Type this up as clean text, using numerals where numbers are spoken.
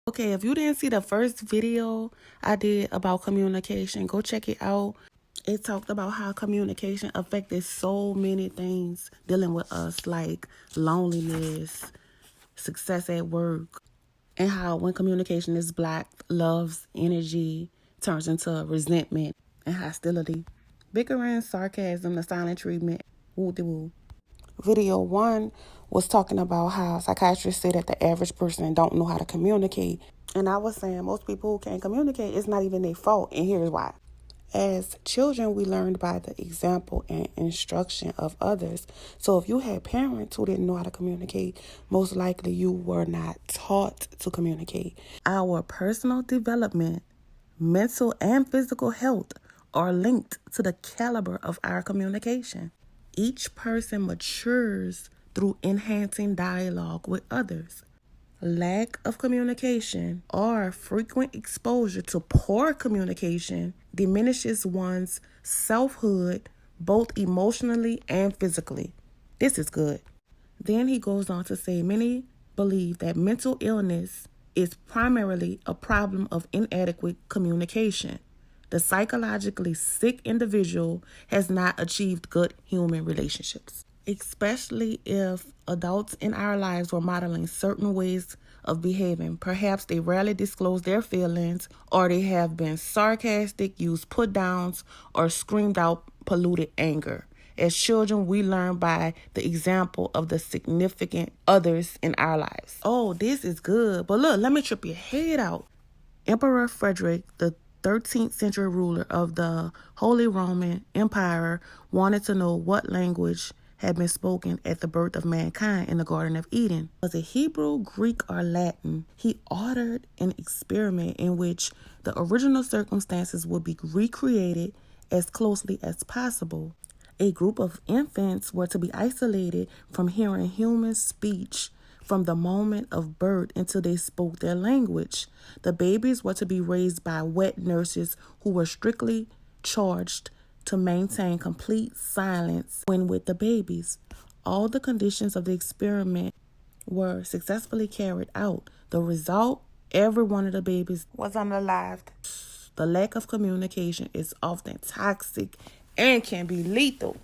Okay, if you didn't see the first video I did about communication, go check it out. It talked about how communication affected so many things dealing with us, like loneliness, success at work, and how when communication is blocked, love's energy turns into resentment and hostility. Bickering, sarcasm, the silent treatment, woo-de-woo. Video 1 was talking about how psychiatrists say that the average person don't know how to communicate. And I was saying most people who can't communicate, it's not even their fault. And here's why. As children, we learned by the example and instruction of others. So if you had parents who didn't know how to communicate, most likely you were not taught to communicate. Our personal development, mental and physical health are linked to the caliber of our communication. Each person matures through enhancing dialogue with others. Lack of communication or frequent exposure to poor communication diminishes one's selfhood both emotionally and physically. This is good. Then he goes on to say many believe that mental illness is primarily a problem of inadequate communication. The psychologically sick individual has not achieved good human relationships, especially if adults in our lives were modeling certain ways of behaving. Perhaps they rarely disclose their feelings, or they have been sarcastic, used put downs, or screamed out polluted anger. As children, we learn by the example of the significant others in our lives. Oh, this is good. But look, let me trip your head out. Emperor Frederick, the 13th century ruler of the Holy Roman Empire, wanted to know what language had been spoken at the birth of mankind in the Garden of Eden. Was it Hebrew, Greek, or Latin? He ordered an experiment in which the original circumstances would be recreated as closely as possible. A group of infants were to be isolated from hearing human speech from the moment of birth until they spoke their language. The babies were to be raised by wet nurses who were strictly charged to maintain complete silence when with the babies. All the conditions of the experiment were successfully carried out. The result, every one of the babies was unalived. The lack of communication is often toxic and can be lethal.